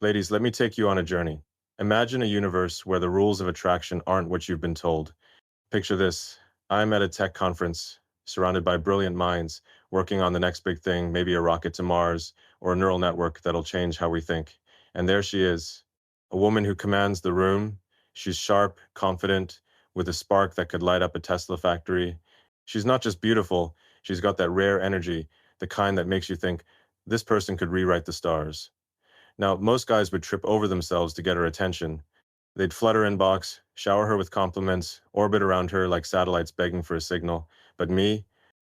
Ladies, let me take you on a journey. Imagine a universe where the rules of attraction aren't what you've been told. Picture this. I'm at a tech conference, surrounded by brilliant minds, working on the next big thing, maybe a rocket to Mars or a neural network that'll change how we think. And there she is, a woman who commands the room. She's sharp, confident, with a spark that could light up a Tesla factory. She's not just beautiful, she's got that rare energy, the kind that makes you think, this person could rewrite the stars. Now, most guys would trip over themselves to get her attention. They'd flood her inbox, shower her with compliments, orbit around her like satellites begging for a signal. But me,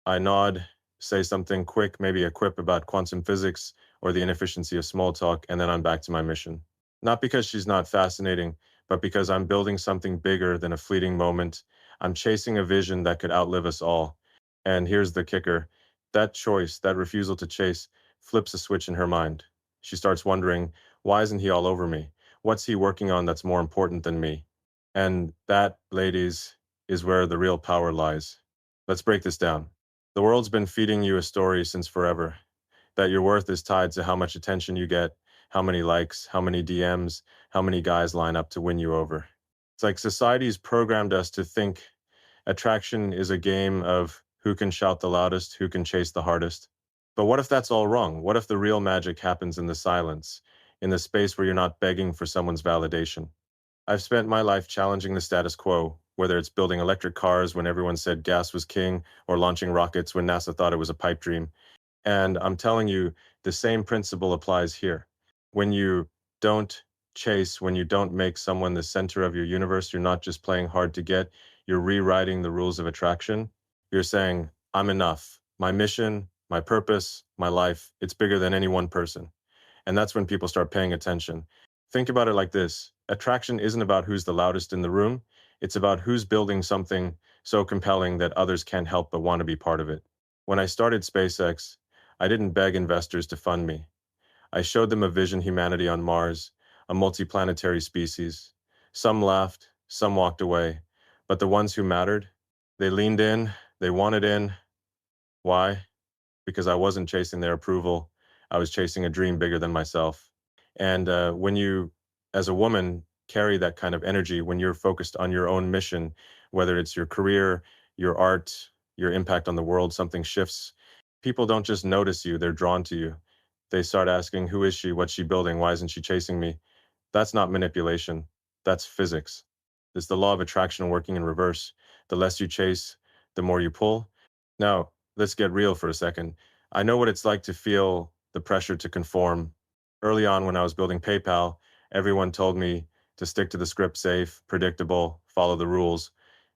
I nod, say something quick, maybe a quip about quantum physics or the inefficiency of small talk, and then I'm back to my mission. Not because she's not fascinating, but because I'm building something bigger than a fleeting moment. I'm chasing a vision that could outlive us all. And here's the kicker. That choice, that refusal to chase, flips a switch in her mind. She starts wondering, why isn't he all over me? What's he working on that's more important than me? And that, ladies, is where the real power lies. Let's break this down. The world's been feeding you a story since forever, that your worth is tied to how much attention you get, how many likes, how many DMs, how many guys line up to win you over. It's like society's programmed us to think attraction is a game of who can shout the loudest, who can chase the hardest. But what if that's all wrong? What if the real magic happens in the silence, in the space where you're not begging for someone's validation? I've spent my life challenging the status quo, whether it's building electric cars when everyone said gas was king, or launching rockets when NASA thought it was a pipe dream. And I'm telling you, the same principle applies here. When you don't chase, when you don't make someone the center of your universe, you're not just playing hard to get, you're rewriting the rules of attraction. You're saying, I'm enough. My mission, my purpose, my life, it's bigger than any one person. And that's when people start paying attention. Think about it like this. Attraction isn't about who's the loudest in the room. It's about who's building something so compelling that others can't help but want to be part of it. When I started SpaceX, I didn't beg investors to fund me. I showed them a vision humanity on Mars, a multiplanetary species. Some laughed, some walked away, but the ones who mattered, they leaned in, they wanted in. Why? Because I wasn't chasing their approval. I was chasing a dream bigger than myself. And when you, as a woman, carry that kind of energy, when you're focused on your own mission, whether it's your career, your art, your impact on the world, something shifts. People don't just notice you, they're drawn to you. They start asking, who is she? What's she building? Why isn't she chasing me? That's not manipulation. That's physics. It's the law of attraction working in reverse. The less you chase, the more you pull. Now, let's get real for a second. I know what it's like to feel the pressure to conform. Early on, when I was building PayPal, everyone told me to stick to the script, safe, predictable, follow the rules,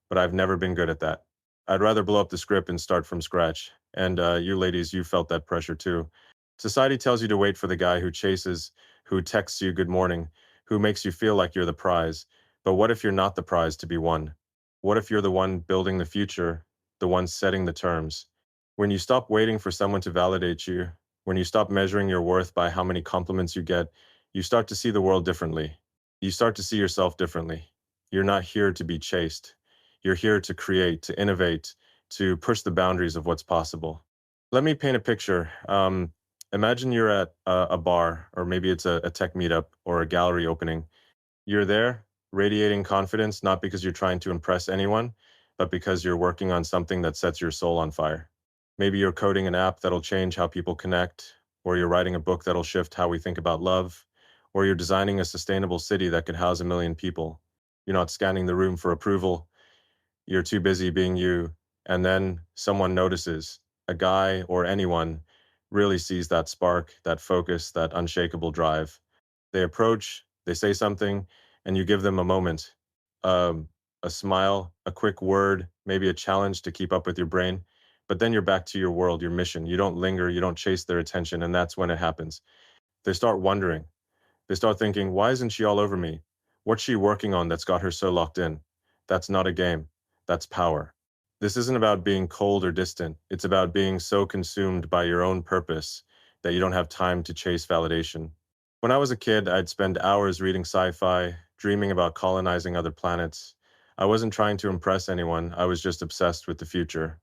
but I've never been good at that. I'd rather blow up the script and start from scratch. And you ladies, you felt that pressure too. Society tells you to wait for the guy who chases, who texts you good morning, who makes you feel like you're the prize. But what if you're not the prize to be won? What if you're the one building the future, the one setting the terms? When you stop waiting for someone to validate you, when you stop measuring your worth by how many compliments you get, you start to see the world differently. You start to see yourself differently. You're not here to be chased. You're here to create, to innovate, to push the boundaries of what's possible. Let me paint a picture. Imagine you're at a bar, or maybe it's a tech meetup or a gallery opening. You're there, radiating confidence, not because you're trying to impress anyone, but because you're working on something that sets your soul on fire. Maybe you're coding an app that'll change how people connect, or you're writing a book that'll shift how we think about love, or you're designing a sustainable city that could house 1 million people. You're not scanning the room for approval. You're too busy being you. And then someone notices. A guy or anyone really sees that spark, that focus, that unshakable drive. They approach, they say something, and you give them a moment, um, a smile, a quick word, maybe a challenge to keep up with your brain. But then you're back to your world, your mission. You don't linger, you don't chase their attention, and that's when it happens. They start wondering. They start thinking, why isn't she all over me? What's she working on that's got her so locked in? That's not a game. That's power. This isn't about being cold or distant. It's about being so consumed by your own purpose that you don't have time to chase validation. When I was a kid, I'd spend hours reading sci-fi, dreaming about colonizing other planets. I wasn't trying to impress anyone. I was just obsessed with the future.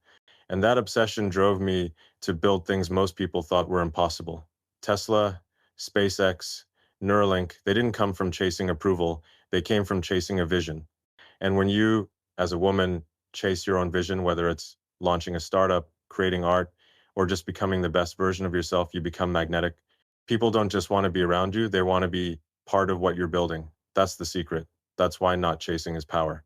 And that obsession drove me to build things most people thought were impossible. Tesla, SpaceX, Neuralink, they didn't come from chasing approval, they came from chasing a vision. And when you, as a woman, chase your own vision, whether it's launching a startup, creating art, or just becoming the best version of yourself, you become magnetic. People don't just want to be around you, they want to be part of what you're building. That's the secret. That's why not chasing is power.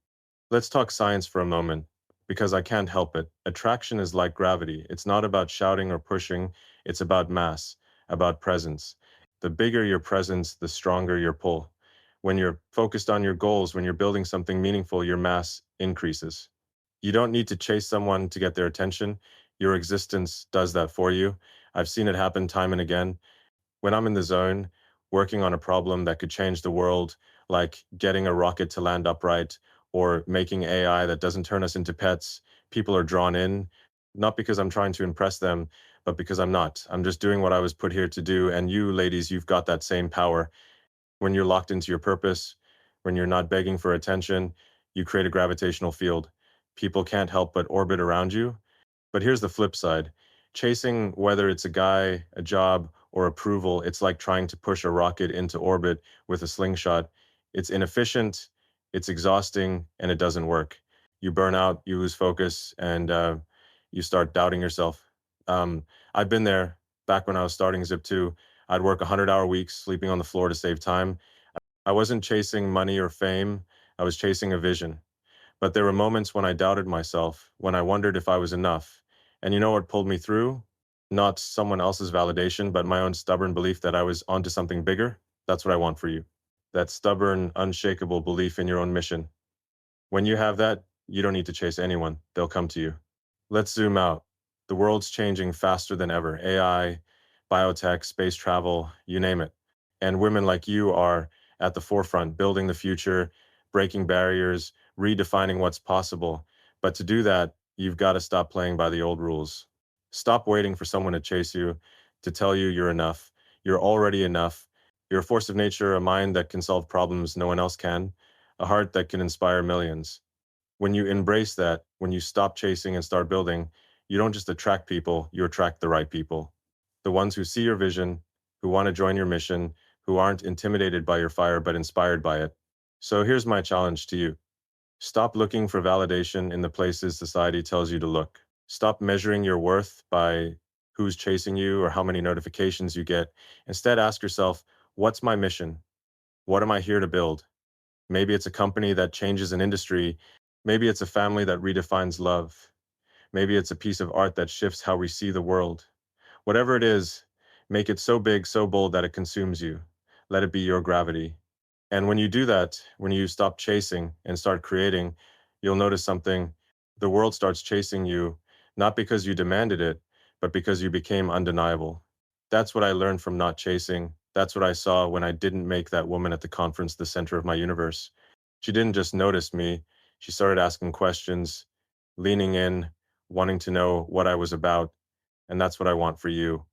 Let's talk science for a moment, because I can't help it. Attraction is like gravity. It's not about shouting or pushing, it's about mass, about presence. The bigger your presence, the stronger your pull. When you're focused on your goals, when you're building something meaningful, your mass increases. You don't need to chase someone to get their attention. Your existence does that for you. I've seen it happen time and again. When I'm in the zone, working on a problem that could change the world, like getting a rocket to land upright or making AI that doesn't turn us into pets, people are drawn in, not because I'm trying to impress them, but because I'm not. I'm just doing what I was put here to do. And you, ladies, you've got that same power. When you're locked into your purpose, when you're not begging for attention, you create a gravitational field. People can't help but orbit around you. But here's the flip side. Chasing, whether it's a guy, a job, or approval, it's like trying to push a rocket into orbit with a slingshot. It's inefficient, it's exhausting, and it doesn't work. You burn out, you lose focus, and you start doubting yourself. Um, I've been there back when I was starting Zip2. I'd work 100-hour weeks, sleeping on the floor to save time. I wasn't chasing money or fame, I was chasing a vision. But there were moments when I doubted myself, when I wondered if I was enough. And you know what pulled me through? Not someone else's validation, but my own stubborn belief that I was onto something bigger. That's what I want for you. That stubborn, unshakable belief in your own mission. When you have that, you don't need to chase anyone. They'll come to you. Let's zoom out. The world's changing faster than ever. AI, biotech, space travel, you name it. And women like you are at the forefront, building the future, breaking barriers, redefining what's possible. But to do that, you've got to stop playing by the old rules. Stop waiting for someone to chase you, to tell you you're enough. You're already enough. You're a force of nature, a mind that can solve problems no one else can, a heart that can inspire millions. When you embrace that, when you stop chasing and start building, you don't just attract people, you attract the right people. The ones who see your vision, who want to join your mission, who aren't intimidated by your fire but inspired by it. So here's my challenge to you. Stop looking for validation in the places society tells you to look. Stop measuring your worth by who's chasing you or how many notifications you get. Instead, ask yourself, what's my mission? What am I here to build? Maybe it's a company that changes an industry. Maybe it's a family that redefines love. Maybe it's a piece of art that shifts how we see the world. Whatever it is, make it so big, so bold that it consumes you. Let it be your gravity. And when you do that, when you stop chasing and start creating, you'll notice something. The world starts chasing you, not because you demanded it, but because you became undeniable. That's what I learned from not chasing. That's what I saw when I didn't make that woman at the conference the center of my universe. She didn't just notice me, she started asking questions, leaning in, wanting to know what I was about. And that's what I want for you.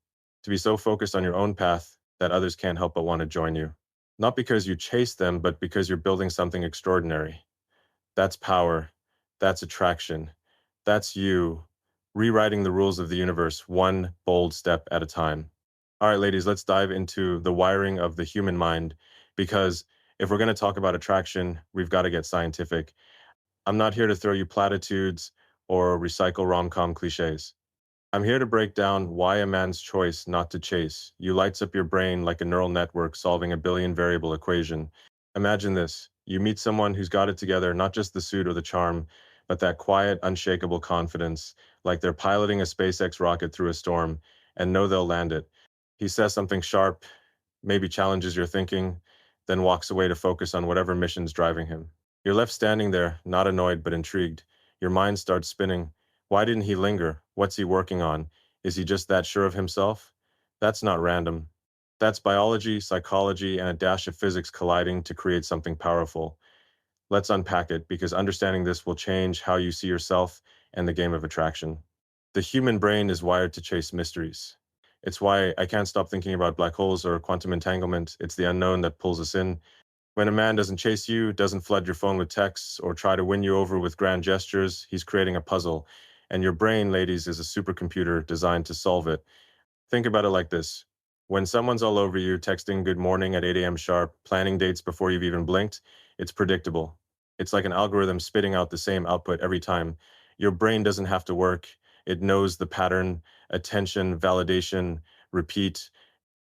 To be so focused on your own path that others can't help but want to join you. Not because you chase them, but because you're building something extraordinary. That's power. That's attraction. That's you rewriting the rules of the universe one bold step at a time. All right, ladies, let's dive into the wiring of the human mind because if we're going to talk about attraction, we've got to get scientific. I'm not here to throw you platitudes or recycle rom-com cliches. I'm here to break down why a man's choice not to chase you lights up your brain like a neural network solving a billion variable equation. Imagine this. You meet someone who's got it together, not just the suit or the charm, but that quiet, unshakable confidence, like they're piloting a SpaceX rocket through a storm and know they'll land it. He says something sharp, maybe challenges your thinking, then walks away to focus on whatever mission's driving him. You're left standing there, not annoyed but intrigued. Your mind starts spinning. Why didn't he linger? What's he working on? Is he just that sure of himself? That's not random. That's biology, psychology, and a dash of physics colliding to create something powerful. Let's unpack it because understanding this will change how you see yourself and the game of attraction. The human brain is wired to chase mysteries. It's why I can't stop thinking about black holes or quantum entanglement. It's the unknown that pulls us in. When a man doesn't chase you, doesn't flood your phone with texts, or try to win you over with grand gestures, he's creating a puzzle. And your brain, ladies, is a supercomputer designed to solve it. Think about it like this. When someone's all over you, texting good morning at 8 a.m. sharp, planning dates before you've even blinked, it's predictable. It's like an algorithm spitting out the same output every time. Your brain doesn't have to work. It knows the pattern, attention, validation, repeat.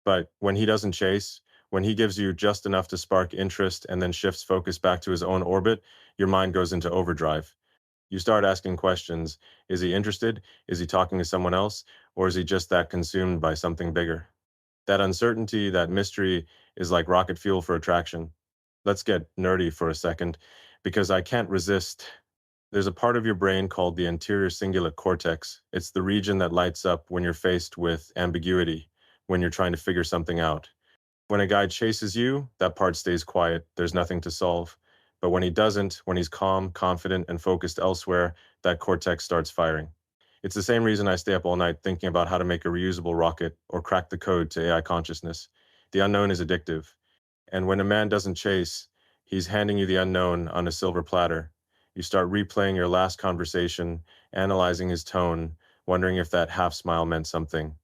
But when he doesn't chase, when he gives you just enough to spark interest and then shifts focus back to his own orbit, your mind goes into overdrive. You start asking questions. Is he interested? Is he talking to someone else? Or is he just that consumed by something bigger? That uncertainty, that mystery is like rocket fuel for attraction. Let's get nerdy for a second because I can't resist. There's a part of your brain called the anterior cingulate cortex. It's the region that lights up when you're faced with ambiguity, when you're trying to figure something out. When a guy chases you, that part stays quiet. There's nothing to solve. But when he doesn't, when he's calm, confident, and focused elsewhere, that cortex starts firing. It's the same reason I stay up all night thinking about how to make a reusable rocket or crack the code to AI consciousness. The unknown is addictive. And when a man doesn't chase, he's handing you the unknown on a silver platter. You start replaying your last conversation, analyzing his tone, wondering if that half smile meant something.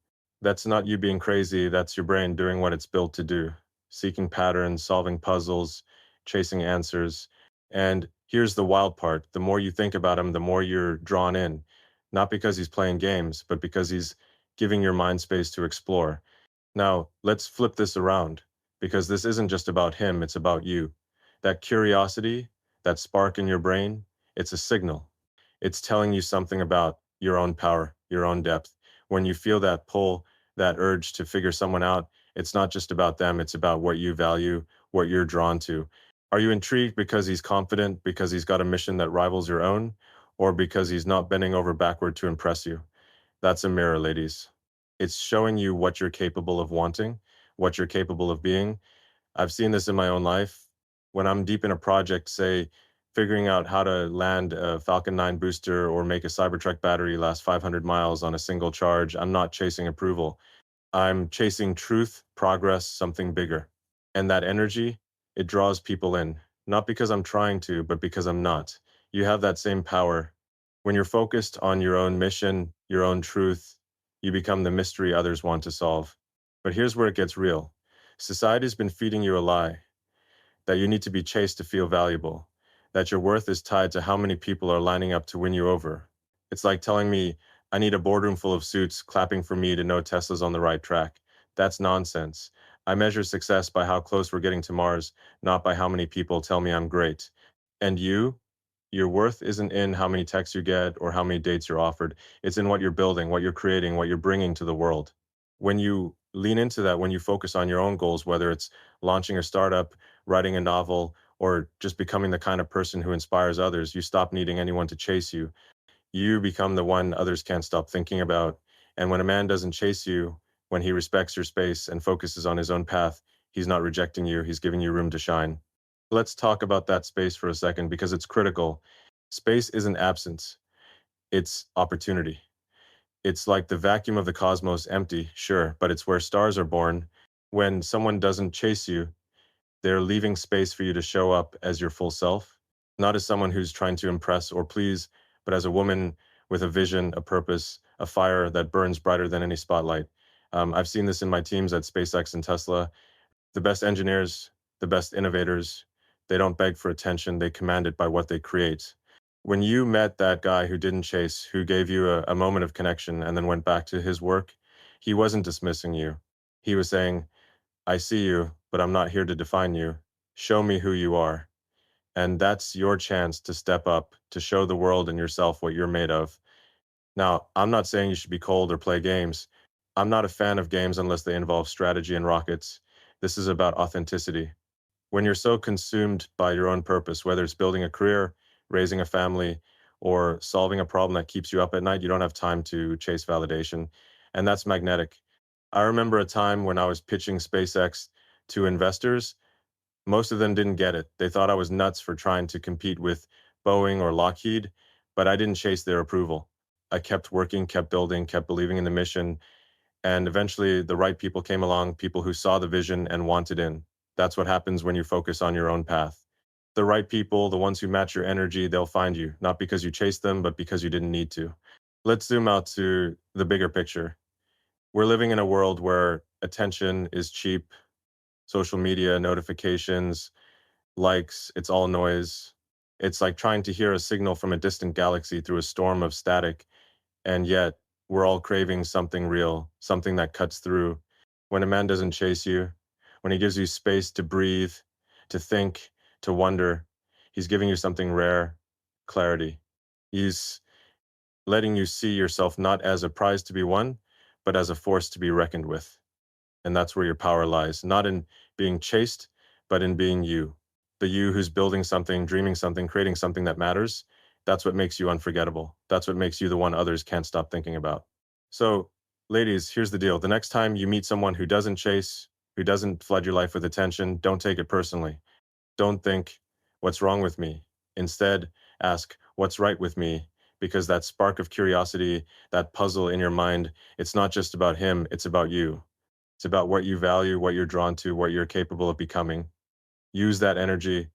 That's not you being crazy, that's your brain doing what it's built to do, seeking patterns, solving puzzles, chasing answers. And here's the wild part, the more you think about him, the more you're drawn in, not because he's playing games, but because he's giving your mind space to explore. Now, let's flip this around because this isn't just about him, it's about you. That curiosity, that spark in your brain, it's a signal. It's telling you something about your own power, your own depth. When you feel that pull, that urge to figure someone out, it's not just about them, it's about what you value, what you're drawn to. Are you intrigued because he's confident, because he's got a mission that rivals your own, or because he's not bending over backward to impress you? That's a mirror, ladies. It's showing you what you're capable of wanting, what you're capable of being. I've seen this in my own life. When I'm deep in a project, say, figuring out how to land a Falcon 9 booster or make a Cybertruck battery last 500 miles on a single charge, I'm not chasing approval. I'm chasing truth, progress, something bigger. And that energy, it draws people in, not because I'm trying to, but because I'm not. You have that same power. When you're focused on your own mission, your own truth, you become the mystery others want to solve. But here's where it gets real. Society's been feeding you a lie that you need to be chased to feel valuable, that your worth is tied to how many people are lining up to win you over. It's like telling me I need a boardroom full of suits clapping for me to know Tesla's on the right track. That's nonsense. I measure success by how close we're getting to Mars, not by how many people tell me I'm great. And you, your worth isn't in how many texts you get or how many dates you're offered. It's in what you're building, what you're creating, what you're bringing to the world. When you lean into that, when you focus on your own goals, whether it's launching a startup, writing a novel, or just becoming the kind of person who inspires others, you stop needing anyone to chase you. You become the one others can't stop thinking about. And when a man doesn't chase you, when he respects your space and focuses on his own path, he's not rejecting you, he's giving you room to shine. Let's talk about that space for a second because it's critical. Space isn't absence, it's opportunity. It's like the vacuum of the cosmos empty, sure, but it's where stars are born. When someone doesn't chase you, they're leaving space for you to show up as your full self, not as someone who's trying to impress or please, but as a woman with a vision, a purpose, a fire that burns brighter than any spotlight. I've seen this in my teams at SpaceX and Tesla. The best engineers, the best innovators, they don't beg for attention, they command it by what they create. When you met that guy who didn't chase, who gave you a moment of connection and then went back to his work, he wasn't dismissing you. He was saying, I see you, but I'm not here to define you. Show me who you are. And that's your chance to step up, to show the world and yourself what you're made of. Now, I'm not saying you should be cold or play games. I'm not a fan of games unless they involve strategy and rockets. This is about authenticity. When you're so consumed by your own purpose, whether it's building a career, raising a family, or solving a problem that keeps you up at night, you don't have time to chase validation. And that's magnetic. I remember a time when I was pitching SpaceX to investors. Most of them didn't get it. They thought I was nuts for trying to compete with Boeing or Lockheed, but I didn't chase their approval. I kept working, kept building, kept believing in the mission, and eventually the right people came along, people who saw the vision and wanted in. That's what happens when you focus on your own path. The right people, the ones who match your energy, they'll find you, not because you chased them, but because you didn't need to. Let's zoom out to the bigger picture. We're living in a world where attention is cheap, social media, notifications, likes, it's all noise. It's like trying to hear a signal from a distant galaxy through a storm of static, and yet we're all craving something real, something that cuts through. When a man doesn't chase you, when he gives you space to breathe, to think, to wonder, he's giving you something rare, clarity. He's letting you see yourself not as a prize to be won, but as a force to be reckoned with. And that's where your power lies, not in being chased, but in being you. The you who's building something, dreaming something, creating something that matters. That's what makes you unforgettable. That's what makes you the one others can't stop thinking about. So, ladies, here's the deal. The next time you meet someone who doesn't chase, who doesn't flood your life with attention, don't take it personally. Don't think, what's wrong with me? Instead, ask, what's right with me? Because that spark of curiosity, that puzzle in your mind, it's not just about him, it's about you. It's about what you value, what you're drawn to, what you're capable of becoming. Use that energy.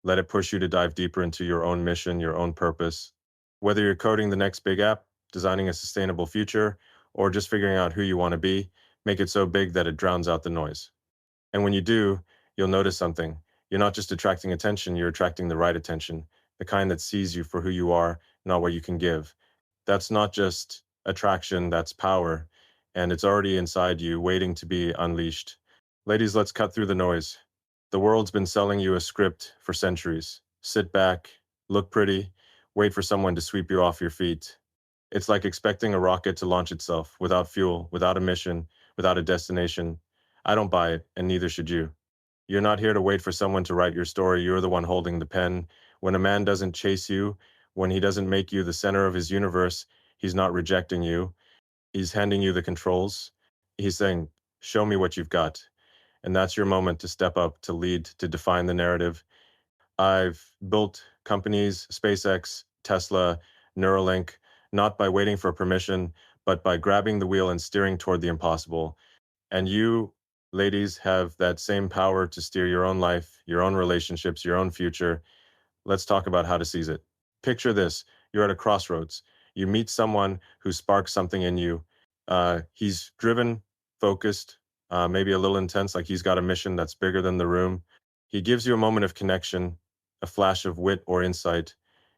Let it push you to dive deeper into your own mission, your own purpose. Whether you're coding the next big app, designing a sustainable future, or just figuring out who you want to be, make it so big that it drowns out the noise. And when you do, you'll notice something. You're not just attracting attention, you're attracting the right attention, the kind that sees you for who you are, not what you can give. That's not just attraction, that's power. And it's already inside you, waiting to be unleashed. Ladies, let's cut through the noise. The world's been selling you a script for centuries. Sit back, look pretty, wait for someone to sweep you off your feet. It's like expecting a rocket to launch itself without fuel, without a mission, without a destination. I don't buy it, and neither should you. You're not here to wait for someone to write your story. You're the one holding the pen. When a man doesn't chase you, when he doesn't make you the center of his universe, he's not rejecting you. He's handing you the controls. He's saying, show me what you've got. And that's your moment to step up, to lead, to define the narrative. I've built companies, SpaceX, Tesla, Neuralink, not by waiting for permission, but by grabbing the wheel and steering toward the impossible. And you, ladies, have that same power to steer your own life, your own relationships, your own future. Let's talk about how to seize it. Picture this. You're at a crossroads. You meet someone who sparks something in you. He's driven, focused, maybe a little intense, like he's got a mission that's bigger than the room. He gives you a moment of connection, a flash of wit or insight.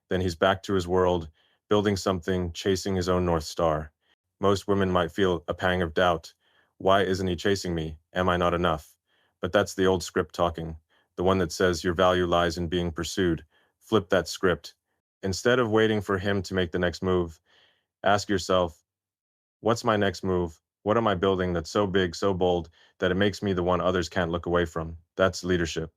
Then he's back to his world, building something, chasing his own North Star. Most women might feel a pang of doubt. Why isn't he chasing me? Am I not enough? But that's the old script talking, the one that says your value lies in being pursued. Flip that script. Instead of waiting for him to make the next move, ask yourself, what's my next move? What am I building that's so big, so bold, that it makes me the one others can't look away from? That's leadership.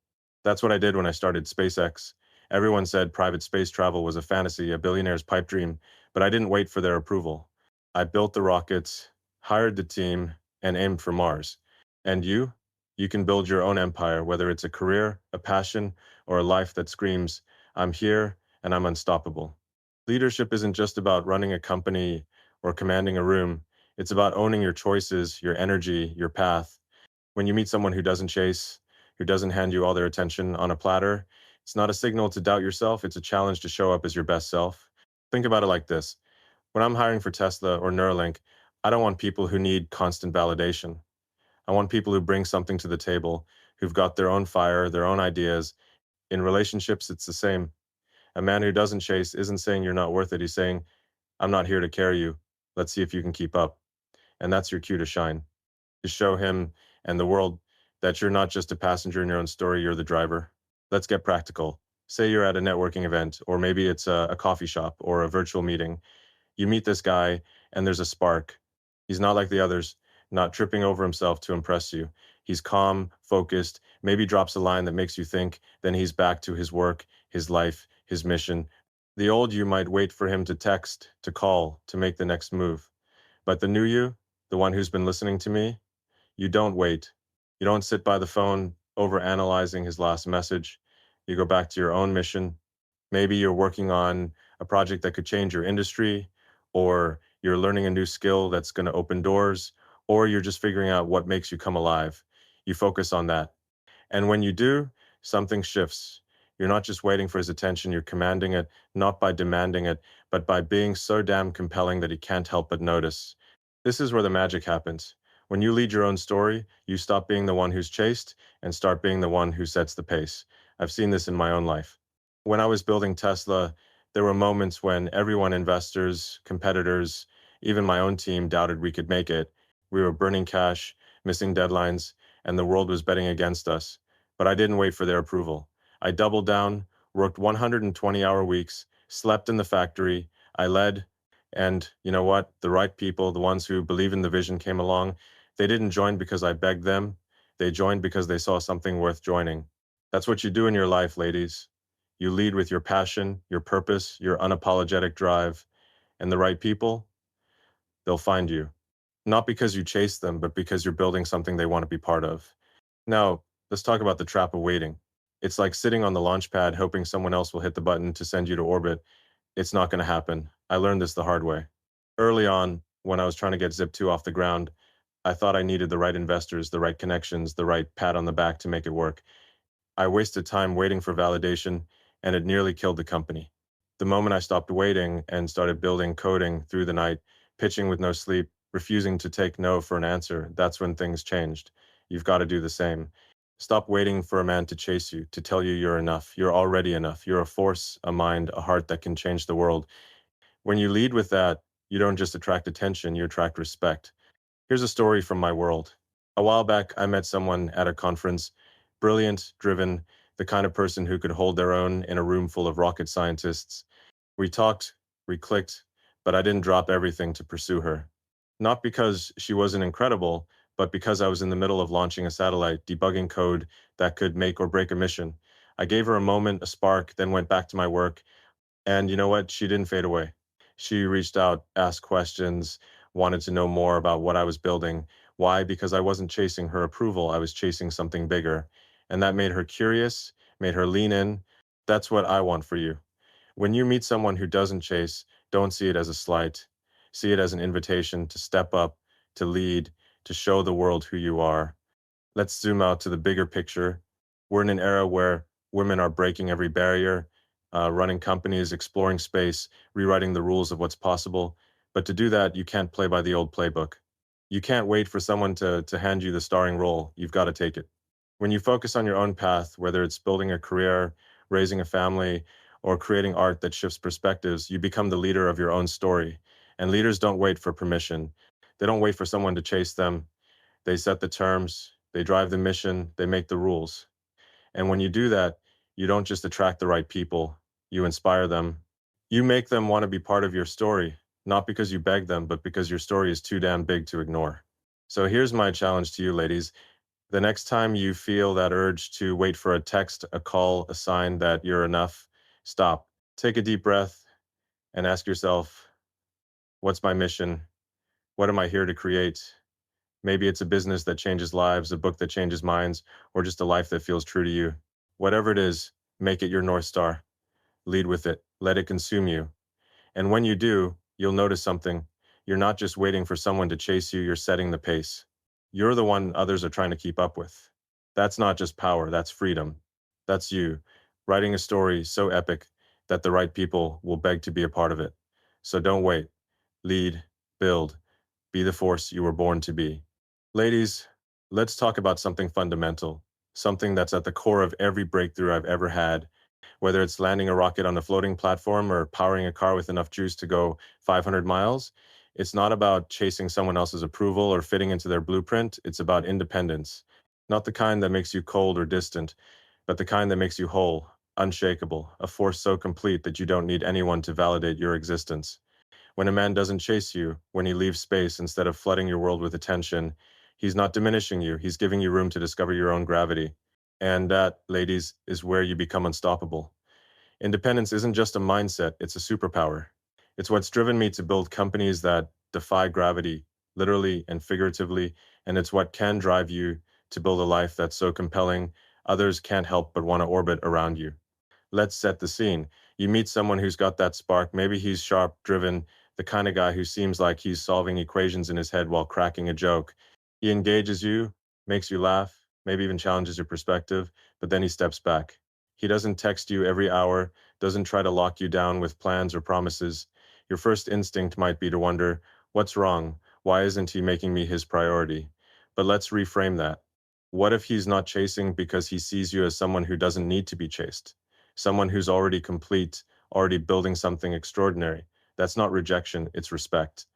That's what I did when I started SpaceX. Everyone said private space travel was a fantasy, a billionaire's pipe dream, but I didn't wait for their approval. I built the rockets, hired the team, and aimed for Mars. And you can build your own empire, whether it's a career, a passion, or a life that screams, I'm here and I'm unstoppable. Leadership isn't just about running a company or commanding a room. It's about owning your choices, your energy, your path. When you meet someone who doesn't chase, who doesn't hand you all their attention on a platter, it's not a signal to doubt yourself, it's a challenge to show up as your best self. Think about it like this. When I'm hiring for Tesla or Neuralink, I don't want people who need constant validation. I want people who bring something to the table, who've got their own fire, their own ideas. In relationships, it's the same. A man who doesn't chase isn't saying you're not worth it. He's saying, I'm not here to carry you. Let's see if you can keep up. And that's your cue to shine, to show him and the world that you're not just a passenger in your own story, you're the driver. Let's get practical. Say you're at a networking event, or maybe it's a coffee shop or a virtual meeting. You meet this guy and there's a spark. He's not like the others, not tripping over himself to impress you. He's calm, focused, maybe drops a line that makes you think, then he's back to his work, his life, his mission. The old you might wait for him to text, to call, to make the next move. But the new you, the one who's been listening to me, you don't wait. You don't sit by the phone over analyzing his last message. You go back to your own mission. Maybe you're working on a project that could change your industry, or you're learning a new skill that's going to open doors, or you're just figuring out what makes you come alive. You focus on that. And when you do, something shifts. You're not just waiting for his attention, you're commanding it, not by demanding it, but by being so damn compelling that he can't help but notice. This is where the magic happens. When you lead your own story, you stop being the one who's chased and start being the one who sets the pace. I've seen this in my own life. When I was building Tesla, there were moments when everyone, investors, competitors, even my own team, doubted we could make it. We were burning cash, missing deadlines, and the world was betting against us. But I didn't wait for their approval. I doubled down, worked 120-hour weeks, slept in the factory. I led, and you know what? The right people, the ones who believe in the vision, came along. They didn't join because I begged them. They joined because they saw something worth joining. That's what you do in your life, ladies. You lead with your passion, your purpose, your unapologetic drive, and the right people, they'll find you. Not because you chase them, but because you're building something they want to be part of. Now, let's talk about the trap of waiting. It's like sitting on the launch pad hoping someone else will hit the button to send you to orbit. It's not going to happen. I learned this the hard way. Early on, when I was trying to get Zip 2 off the ground, I thought I needed the right investors, the right connections, the right pat on the back to make it work. I wasted time waiting for validation, and it nearly killed the company. The moment I stopped waiting and started building, coding through the night, pitching with no sleep, refusing to take no for an answer, that's when things changed. You've got to do the same. Stop waiting for a man to chase you, to tell you you're enough. You're already enough. You're a force, a mind, a heart that can change the world. When you lead with that, you don't just attract attention, you attract respect. Here's a story from my world. A while back, I met someone at a conference, brilliant, driven, the kind of person who could hold their own in a room full of rocket scientists. We talked, we clicked, but I didn't drop everything to pursue her. Not because she wasn't incredible, but because I was in the middle of launching a satellite, debugging code that could make or break a mission. I gave her a moment, a spark, then went back to my work. And you know what? She didn't fade away. She reached out, asked questions, wanted to know more about what I was building. Why? Because I wasn't chasing her approval, I was chasing something bigger. And that made her curious, made her lean in. That's what I want for you. When you meet someone who doesn't chase, don't see it as a slight. See it as an invitation to step up, to lead, to show the world who you are. Let's zoom out to the bigger picture. We're in an era where women are breaking every barrier, running companies, exploring space, rewriting the rules of what's possible. But to do that, you can't play by the old playbook. You can't wait for someone to hand you the starring role. You've got to take it. When you focus on your own path, whether it's building a career, raising a family, or creating art that shifts perspectives, you become the leader of your own story. And leaders don't wait for permission. They don't wait for someone to chase them. They set the terms, they drive the mission, they make the rules. And when you do that, you don't just attract the right people, you inspire them. You make them want to be part of your story, not because you beg them, but because your story is too damn big to ignore. So here's my challenge to you, ladies. The next time you feel that urge to wait for a text, a call, a sign that you're enough, stop. Take a deep breath and ask yourself, what's my mission? What am I here to create? Maybe it's a business that changes lives, a book that changes minds, or just a life that feels true to you. Whatever it is, make it your North Star. Lead with it. Let it consume you. And when you do, you'll notice something. You're not just waiting for someone to chase you, you're setting the pace. You're the one others are trying to keep up with. That's not just power, that's freedom. That's you, writing a story so epic that the right people will beg to be a part of it. So don't wait. Lead, build, be the force you were born to be. Ladies, let's talk about something fundamental, something that's at the core of every breakthrough I've ever had, whether it's landing a rocket on a floating platform or powering a car with enough juice to go 500 miles. It's not about chasing someone else's approval or fitting into their blueprint. It's about independence, not the kind that makes you cold or distant, but the kind that makes you whole, unshakable, a force so complete that you don't need anyone to validate your existence. When a man doesn't chase you, when he leaves space instead of flooding your world with attention, he's not diminishing you, he's giving you room to discover your own gravity. And that, ladies, is where you become unstoppable. Independence isn't just a mindset, it's a superpower. It's what's driven me to build companies that defy gravity, literally and figuratively, and it's what can drive you to build a life that's so compelling, others can't help but want to orbit around you. Let's set the scene. You meet someone who's got that spark. Maybe he's sharp, driven, the kind of guy who seems like he's solving equations in his head while cracking a joke. He engages you, makes you laugh, maybe even challenges your perspective, but then he steps back. He doesn't text you every hour, doesn't try to lock you down with plans or promises. Your first instinct might be to wonder, what's wrong? Why isn't he making me his priority? But let's reframe that. What if he's not chasing because he sees you as someone who doesn't need to be chased? Someone who's already complete, already building something extraordinary. That's not rejection, it's respect.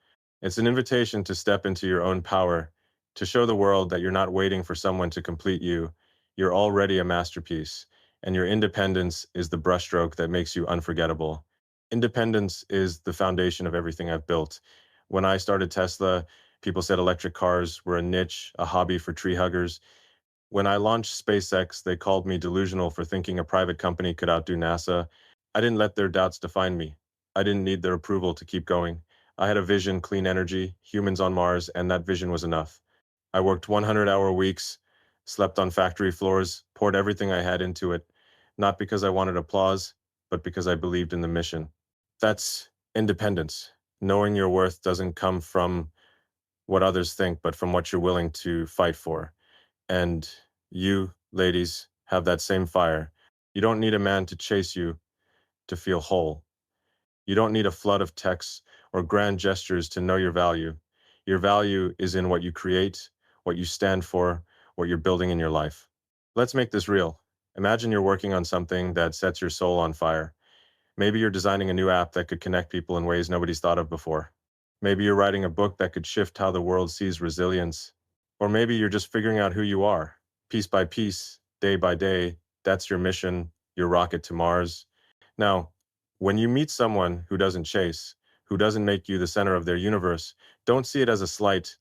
It's an invitation to step into your own power, to show the world that you're not waiting for someone to complete you. You're already a masterpiece, and your independence is the brushstroke that makes you unforgettable. Independence is the foundation of everything I've built. When I started Tesla, people said electric cars were a niche, a hobby for tree huggers. When I launched SpaceX, they called me delusional for thinking a private company could outdo NASA. I didn't let their doubts define me. I didn't need their approval to keep going. I had a vision, clean energy, humans on Mars, and that vision was enough. I worked 100-hour weeks, slept on factory floors, poured everything I had into it, not because I wanted applause, but because I believed in the mission. That's independence. Knowing your worth doesn't come from what others think, but from what you're willing to fight for. And you, ladies, have that same fire. You don't need a man to chase you to feel whole. You don't need a flood of texts or grand gestures to know your value. Your value is in what you create, what you stand for, what you're building in your life. Let's make this real. Imagine you're working on something that sets your soul on fire. Maybe you're designing a new app that could connect people in ways nobody's thought of before. Maybe you're writing a book that could shift how the world sees resilience. Or maybe you're just figuring out who you are, piece by piece, day by day. That's your mission, your rocket to Mars. Now, when you meet someone who doesn't chase, who doesn't make you the center of their universe, don't see it as a slight.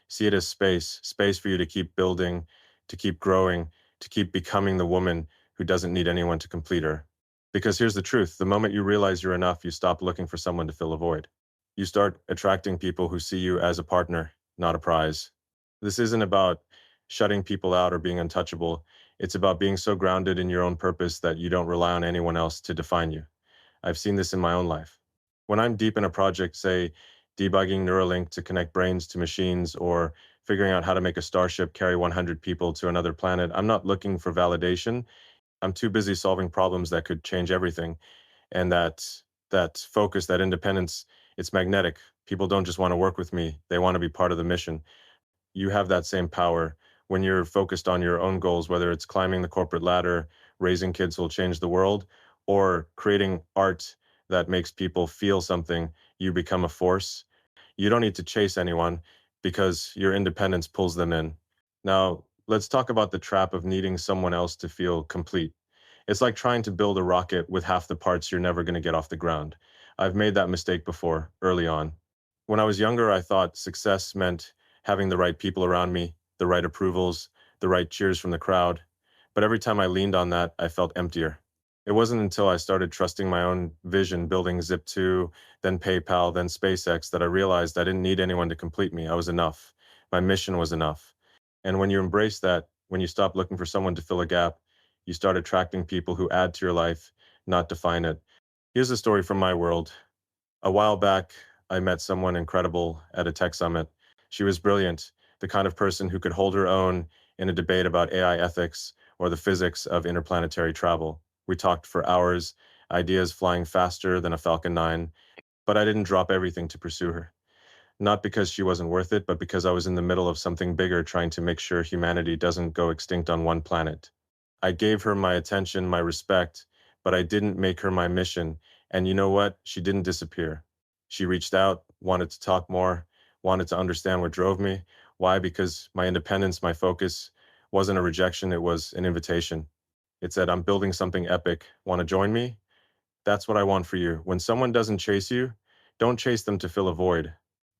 See it as space for you to keep building, to keep growing, to keep becoming the woman who doesn't need anyone to complete her. Because here's the truth, the moment you realize you're enough, you stop looking for someone to fill a void. You start attracting people who see you as a partner, not a prize. This isn't about shutting people out or being untouchable. It's about being so grounded in your own purpose that you don't rely on anyone else to define you. I've seen this in my own life. When I'm deep in a project, say debugging Neuralink to connect brains to machines or figuring out how to make a starship carry 100 people to another planet, I'm not looking for validation. I'm too busy solving problems that could change everything. And that focus, that independence, it's magnetic. People don't just want to work with me, they want to be part of the mission. You have that same power when you're focused on your own goals, whether it's climbing the corporate ladder, raising kids who'll change the world, or creating art that makes people feel something. You become a force. You don't need to chase anyone because your independence pulls them in. Now, let's talk about the trap of needing someone else to feel complete. It's like trying to build a rocket with half the parts you're never going to get off the ground. I've made that mistake before, early on. When I was younger, I thought success meant having the right people around me, the right approvals, the right cheers from the crowd. But every time I leaned on that, I felt emptier. It wasn't until I started trusting my own vision, building Zip2, then PayPal, then SpaceX, that I realized I didn't need anyone to complete me. I was enough. My mission was enough. And when you embrace that, when you stop looking for someone to fill a gap, you start attracting people who add to your life, not define it. Here's a story from my world. A while back, I met someone incredible at a tech summit. She was brilliant, the kind of person who could hold her own in a debate about AI ethics or the physics of interplanetary travel. We talked for hours, ideas flying faster than a Falcon 9, but I didn't drop everything to pursue her. Not because she wasn't worth it, but because I was in the middle of something bigger trying to make sure humanity doesn't go extinct on one planet. I gave her my attention, my respect, but I didn't make her my mission. And you know what? She didn't disappear. She reached out, wanted to talk more, wanted to understand what drove me. Why? Because my independence, my focus wasn't a rejection, it was an invitation. It said, I'm building something epic. Want to join me? That's what I want for you. When someone doesn't chase you, don't chase them to fill a void.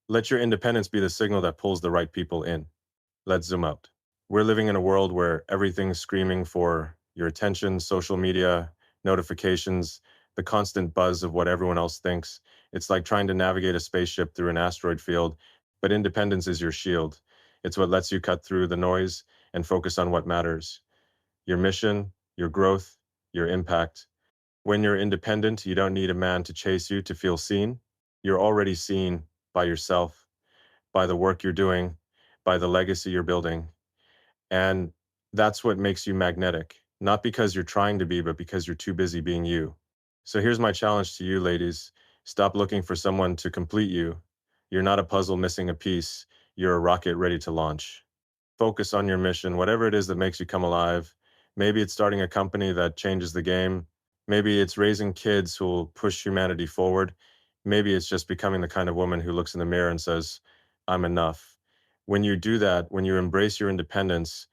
Let your independence be the signal that pulls the right people in. Let's zoom out. We're living in a world where everything's screaming for your attention, social media, notifications, the constant buzz of what everyone else thinks. It's like trying to navigate a spaceship through an asteroid field, but independence is your shield. It's what lets you cut through the noise and focus on what matters. Your mission, your growth, your impact. When you're independent, you don't need a man to chase you to feel seen. You're already seen by yourself, by the work you're doing, by the legacy you're building. And that's what makes you magnetic, not because you're trying to be, but because you're too busy being you. So here's my challenge to you, ladies. Stop looking for someone to complete you. You're not a puzzle missing a piece. You're a rocket ready to launch. Focus on your mission, whatever it is that makes you come alive. Maybe it's starting a company that changes the game. Maybe it's raising kids who will push humanity forward. Maybe it's just becoming the kind of woman who looks in the mirror and says, I'm enough. When you do that, when you embrace your independence,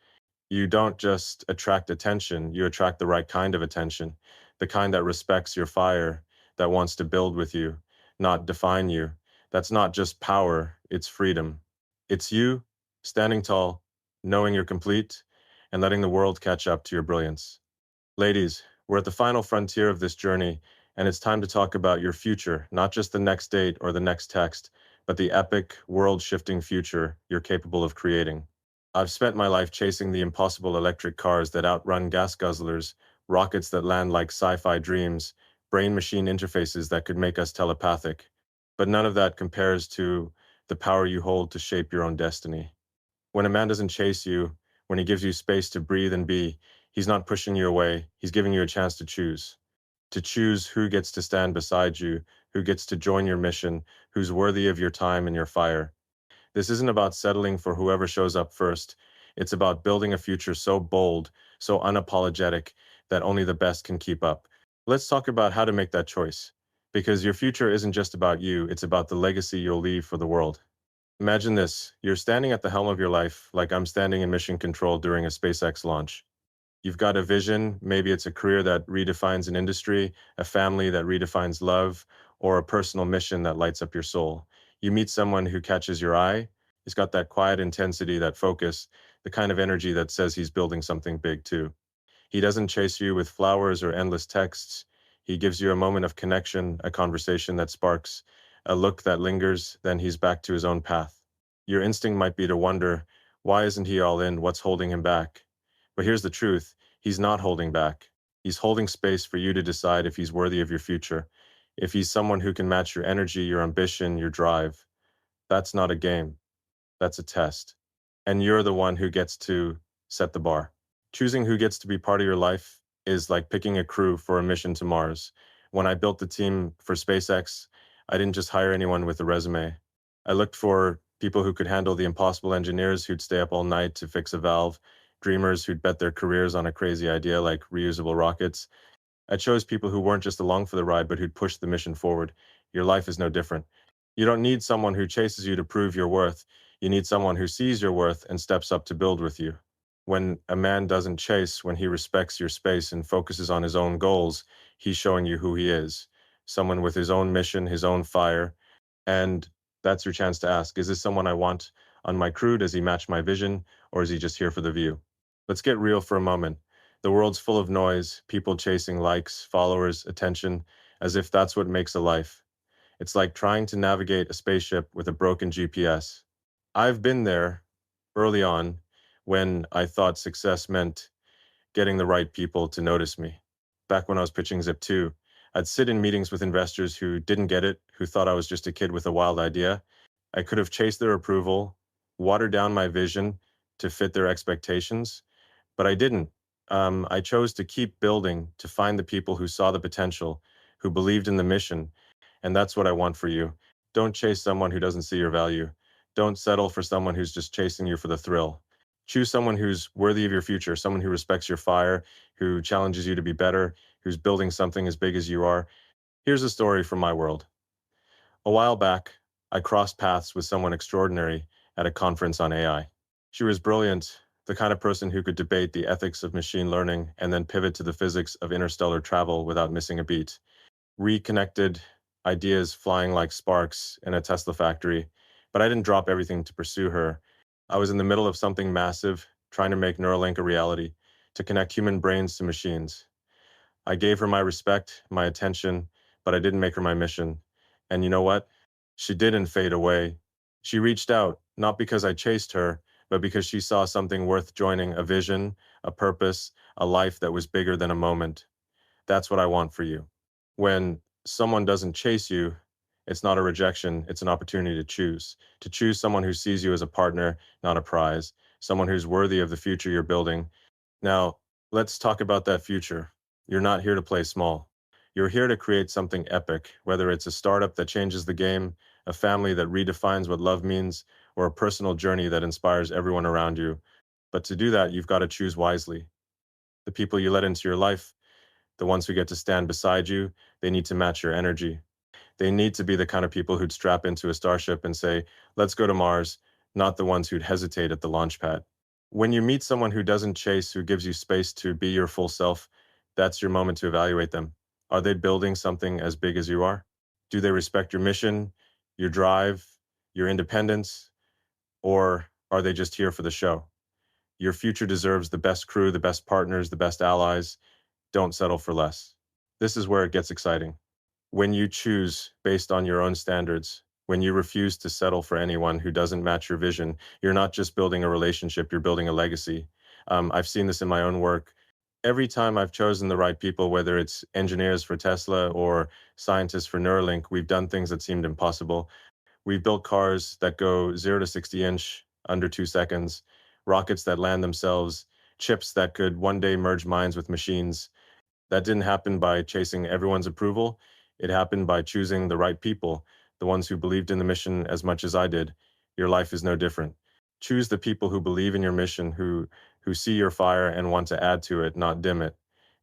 you don't just attract attention, you attract the right kind of attention, the kind that respects your fire, that wants to build with you, not define you. That's not just power, it's freedom. It's you standing tall, knowing you're complete, and letting the world catch up to your brilliance. Ladies, we're at the final frontier of this journey, and it's time to talk about your future, not just the next date or the next text, but the epic, world shifting future you're capable of creating. I've spent my life chasing the impossible electric cars that outrun gas guzzlers, rockets that land like sci fi dreams, brain machine interfaces that could make us telepathic. But none of that compares to the power you hold to shape your own destiny. When a man doesn't chase you, when he gives you space to breathe and be, he's not pushing you away, he's giving you a chance to choose. To choose who gets to stand beside you, who gets to join your mission, who's worthy of your time and your fire. This isn't about settling for whoever shows up first. It's about building a future so bold, so unapologetic, that only the best can keep up. Let's talk about how to make that choice. Because your future isn't just about you, it's about the legacy you'll leave for the world. Imagine this, you're standing at the helm of your life, like I'm standing in mission control during a SpaceX launch. You've got a vision, maybe it's a career that redefines an industry, a family that redefines love, or a personal mission that lights up your soul. You meet someone who catches your eye. He's got that quiet intensity, that focus, the kind of energy that says he's building something big too. He doesn't chase you with flowers or endless texts. He gives you a moment of connection, a conversation that sparks, a look that lingers, then he's back to his own path. Your instinct might be to wonder, why isn't he all in? What's holding him back? But here's the truth, he's not holding back. He's holding space for you to decide if he's worthy of your future, if he's someone who can match your energy, your ambition, your drive. That's not a game, that's a test. And you're the one who gets to set the bar. Choosing who gets to be part of your life is like picking a crew for a mission to Mars. When I built the team for SpaceX, I didn't just hire anyone with a resume. I looked for people who could handle the impossible, engineers who'd stay up all night to fix a valve, dreamers who'd bet their careers on a crazy idea like reusable rockets. I chose people who weren't just along for the ride, but who'd push the mission forward. Your life is no different. You don't need someone who chases you to prove your worth. You need someone who sees your worth and steps up to build with you. When a man doesn't chase, when he respects your space and focuses on his own goals, he's showing you who he is. Someone with his own mission, his own fire. And that's your chance to ask, is this someone I want on my crew? Does he match my vision? Or is he just here for the view? Let's get real for a moment. The world's full of noise, people chasing likes, followers, attention, as if that's what makes a life. It's like trying to navigate a spaceship with a broken GPS. I've been there early on when I thought success meant getting the right people to notice me. Back when I was pitching Zip 2, I'd sit in meetings with investors who didn't get it, who thought I was just a kid with a wild idea. I could have chased their approval, watered down my vision to fit their expectations, but I didn't. I chose to keep building, to find the people who saw the potential, who believed in the mission. And that's what I want for you. Don't chase someone who doesn't see your value. Don't settle for someone who's just chasing you for the thrill. Choose someone who's worthy of your future, someone who respects your fire, who challenges you to be better, who's building something as big as you are. Here's a story from my world. A while back, I crossed paths with someone extraordinary at a conference on AI. She was brilliant, the kind of person who could debate the ethics of machine learning and then pivot to the physics of interstellar travel without missing a beat. Reconnected, ideas flying like sparks in a Tesla factory, but I didn't drop everything to pursue her. I was in the middle of something massive, trying to make Neuralink a reality, to connect human brains to machines. I gave her my respect, my attention, but I didn't make her my mission. And you know what? She didn't fade away. She reached out, not because I chased her, but because she saw something worth joining, a vision, a purpose, a life that was bigger than a moment. That's what I want for you. When someone doesn't chase you, it's not a rejection, it's an opportunity to choose someone who sees you as a partner, not a prize, someone who's worthy of the future you're building. Now, let's talk about that future. You're not here to play small. You're here to create something epic, whether it's a startup that changes the game, a family that redefines what love means, or a personal journey that inspires everyone around you. But to do that, you've got to choose wisely. The people you let into your life, the ones who get to stand beside you, they need to match your energy. They need to be the kind of people who'd strap into a starship and say, let's go to Mars, not the ones who'd hesitate at the launch pad. When you meet someone who doesn't chase, who gives you space to be your full self, that's your moment to evaluate them. Are they building something as big as you are? Do they respect your mission, your drive, your independence, or are they just here for the show? Your future deserves the best crew, the best partners, the best allies. Don't settle for less. This is where it gets exciting. When you choose based on your own standards, when you refuse to settle for anyone who doesn't match your vision, you're not just building a relationship, you're building a legacy. I've seen this in my own work. Every time I've chosen the right people, whether it's engineers for Tesla or scientists for Neuralink, we've done things that seemed impossible. We've built cars that go 0 to 60 inch under 2 seconds, rockets that land themselves, chips that could one day merge minds with machines. That didn't happen by chasing everyone's approval. It happened by choosing the right people, the ones who believed in the mission as much as I did. Your life is no different. Choose the people who believe in your mission, who see your fire and want to add to it, not dim it.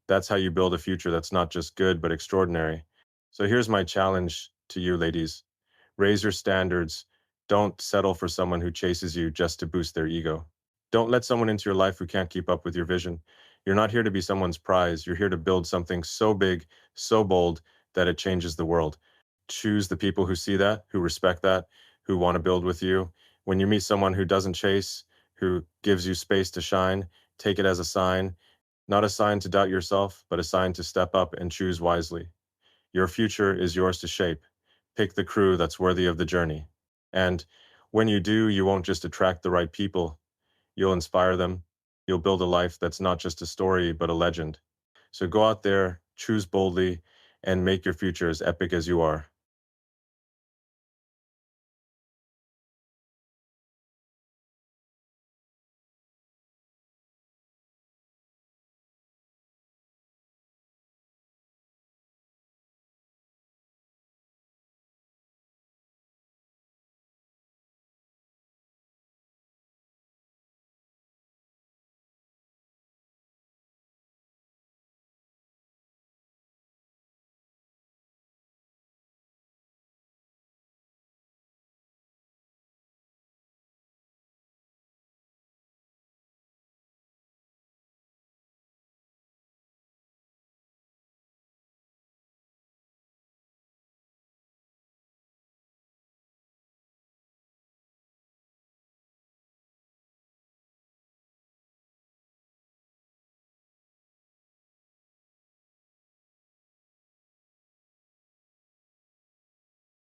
That's how you build a future that's not just good, but extraordinary. So here's my challenge to you, ladies. Raise your standards. Don't settle for someone who chases you just to boost their ego. Don't let someone into your life who can't keep up with your vision. You're not here to be someone's prize. You're here to build something so big, so bold that it changes the world. Choose the people who see that, who respect that, who want to build with you. When you meet someone who doesn't chase, who gives you space to shine, take it as a sign, not a sign to doubt yourself, but a sign to step up and choose wisely. Your future is yours to shape. Pick the crew that's worthy of the journey. And when you do, you won't just attract the right people, you'll inspire them. You'll build a life that's not just a story, but a legend. So go out there, choose boldly, and make your future as epic as you are.